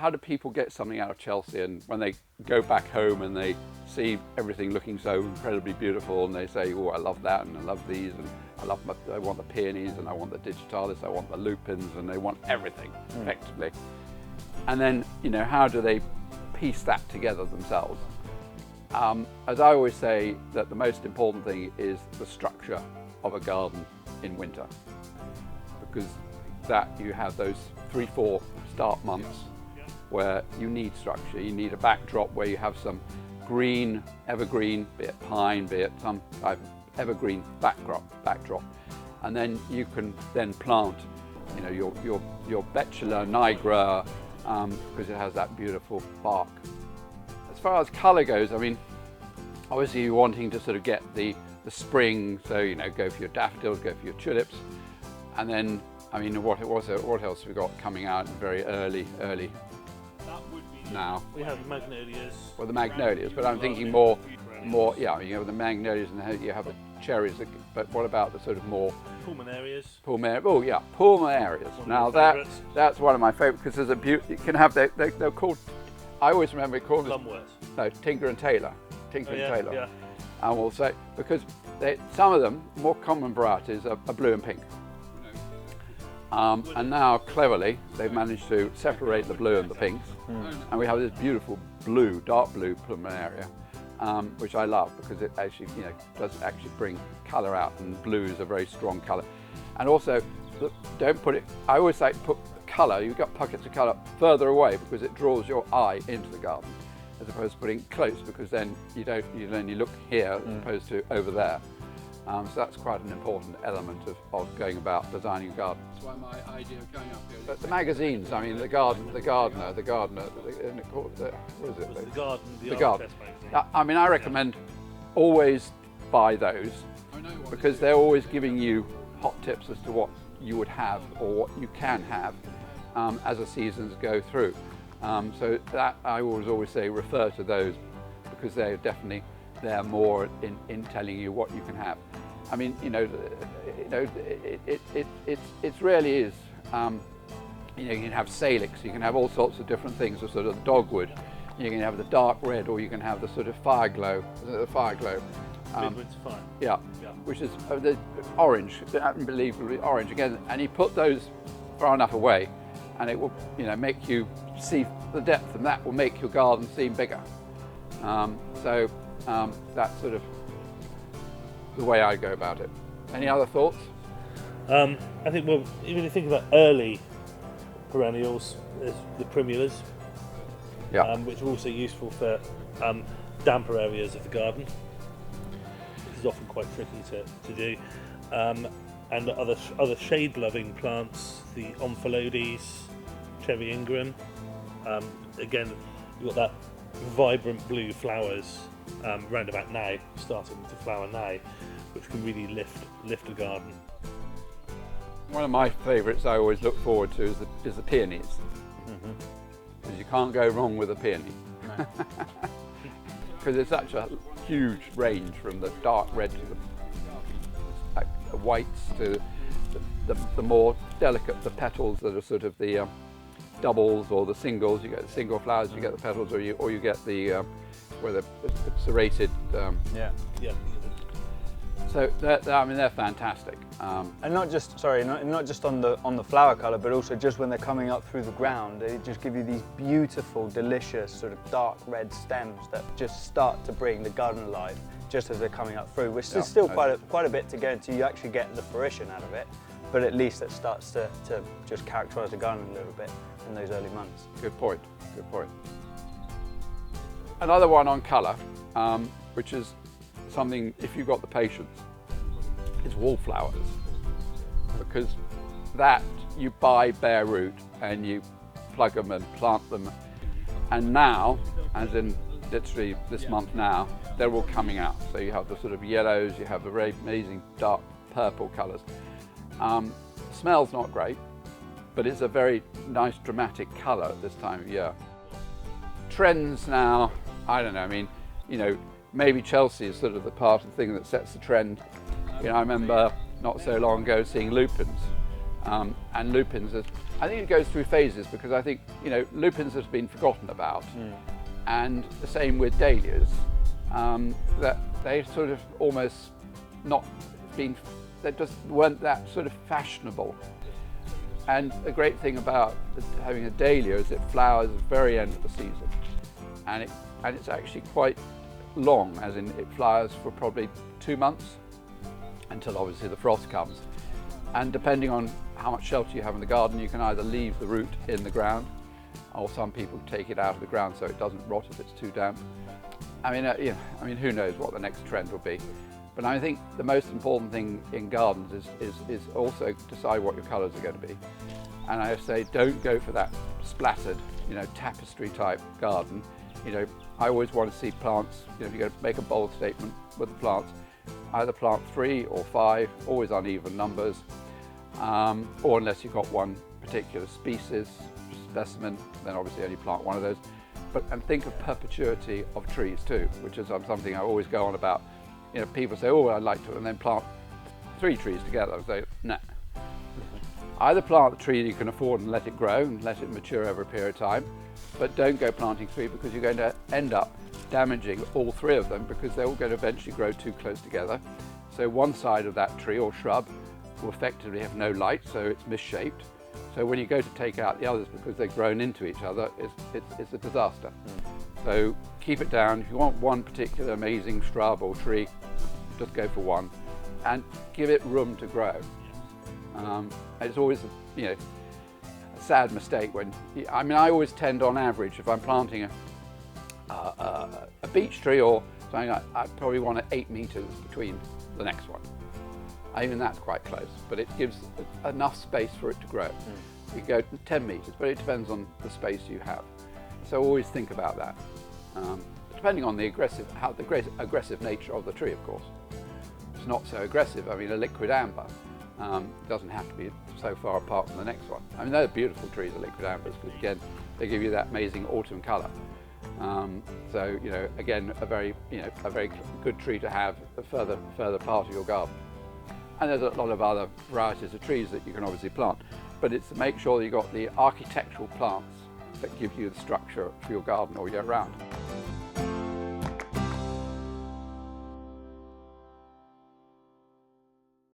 how do people get something out of Chelsea, and when they go back home and they see everything looking so incredibly beautiful, and they say, oh, I love that, and I love these, and I want the peonies, and I want the digitalis, I want the lupins, and they want everything effectively. And then, how do they piece that together themselves? As I always say, that the most important thing is the structure of a garden in winter, because that you have those 3-4 start months where you need structure. You need a backdrop where you have some green, evergreen, be it pine, be it some type of evergreen backdrop, and then you can then plant, your Betula nigra, because it has that beautiful bark. As far as colour goes, I mean, obviously you're wanting to sort of get the spring, so go for your daffodils, go for your tulips, and then I mean, what else have we got coming out very early now? We have magnolias. Well, the magnolias, but I'm thinking more, yeah, you have the magnolias and you have the cherries, but what about the sort of more pulmonarias? Oh yeah, pulmonarias. Now that's one of my favourites, because there's a beauty. You can have they're called. I always remember it called Tinker and Tailor. Yeah. And we'll say, because some of them more common varieties are blue and pink. And now, cleverly, they've managed to separate the blue and the pinks, and we have this beautiful blue, dark blue plumeria, which I love, because it actually, does actually bring colour out, and blue is a very strong colour. And also, don't put it. I always like to put colour. You've got pockets of colour further away, because it draws your eye into the garden, as opposed to putting it close, because then you only look here as opposed to over there. So that's quite an important element of going about designing a garden. That's why my idea of going up here. But the magazines, I mean, the Gardener, what is it? The Garden. I mean, I recommend always buy those, because they're always giving you hot tips as to what you would have or what you can have as the seasons go through. So that I always say refer to those, because they're definitely more in telling you what you can have. I mean, it really is. You can have salix, you can have all sorts of different things, the sort of dogwood. You can have the dark red, or you can have the sort of fire glow. Midwinter fire. Yeah, which is the orange, unbelievably orange again. And you put those far enough away, and it will, make you see the depth, and that will make your garden seem bigger. That's sort of the way I go about it. Any other thoughts? I think, well, even if you think about early perennials, there's the primulas, which are also useful for damper areas of the garden. This is often quite tricky to do. And other shade-loving plants, the Omphaliodes, Cherry Ingram. Again, you've got that vibrant blue flowers round about now, starting to flower now, which can really lift a garden. One of my favourites I always look forward to is the peonies, because you can't go wrong with a peony, because it's such a huge range, from the dark red to the whites to the more delicate, the petals that are sort of the doubles or the singles. You get the single flowers, you get the petals, or you get the where the serrated. So they're fantastic. And not just on the flower colour, but also just when they're coming up through the ground, they just give you these beautiful, delicious sort of dark red stems that just start to bring the garden alive just as they're coming up through, which is still quite a bit to go until you actually get the fruition out of it. But at least it starts to just characterise the garden a little bit in those early months. Good point. Another one on colour, which is something, if you've got the patience, is wallflowers, because that you buy bare root and you plug them and plant them, and now, as in literally this month now, they're all coming out. So you have the sort of yellows, you have the very amazing dark purple colours. Smells not great, but it's a very nice dramatic colour at this time of year. Trends now, I don't know, I mean, maybe Chelsea is sort of the part of the thing that sets the trend. I remember not so long ago seeing lupins, and lupins I think it goes through phases, because I think, lupins have been forgotten about, and the same with dahlias, that they sort of almost not been, they just weren't that sort of fashionable. And the great thing about having a dahlia is it flowers at the very end of the season, and it's actually quite long, as in it flowers for probably 2 months, until obviously the frost comes. And depending on how much shelter you have in the garden, you can either leave the root in the ground, or some people take it out of the ground so it doesn't rot if it's too damp. I mean, who knows what the next trend will be. But I think the most important thing in gardens is also decide what your colours are going to be. And I say, don't go for that splattered, tapestry type garden. I always want to see plants, if you're going to make a bold statement with the plants, either plant 3 or 5, always uneven numbers, or unless you've got one particular species, specimen, then obviously only plant one of those. And think of perpetuity of trees too, which is something I always go on about. People say, oh, I'd like to, and then plant 3 trees together. I say, no. Either plant the tree you can afford and let it grow and let it mature over a period of time, but don't go planting 3, because you're going to end up damaging all 3 of them, because they're all going to eventually grow too close together. So one side of that tree or shrub will effectively have no light, so it's misshaped. So when you go to take out the others, because they've grown into each other, it's a disaster. So keep it down. If you want one particular amazing shrub or tree, just go for one, and give it room to grow. It's always a sad mistake when, I always tend on average, if I'm planting a beech tree or something, I probably want 8 meters between the next one. Even that's quite close, but it gives enough space for it to grow. You go 10 meters, but it depends on the space you have. So always think about that, depending on the aggressive nature of the tree, of course. It's not so aggressive. A liquid amber doesn't have to be so far apart from the next one. They're beautiful trees, the liquid ambers, because again, they give you that amazing autumn colour. So again, a very good tree to have a further part of your garden. And there's a lot of other varieties of trees that you can obviously plant, but it's to make sure that you've got the architectural plants that give you the structure for your garden all year round.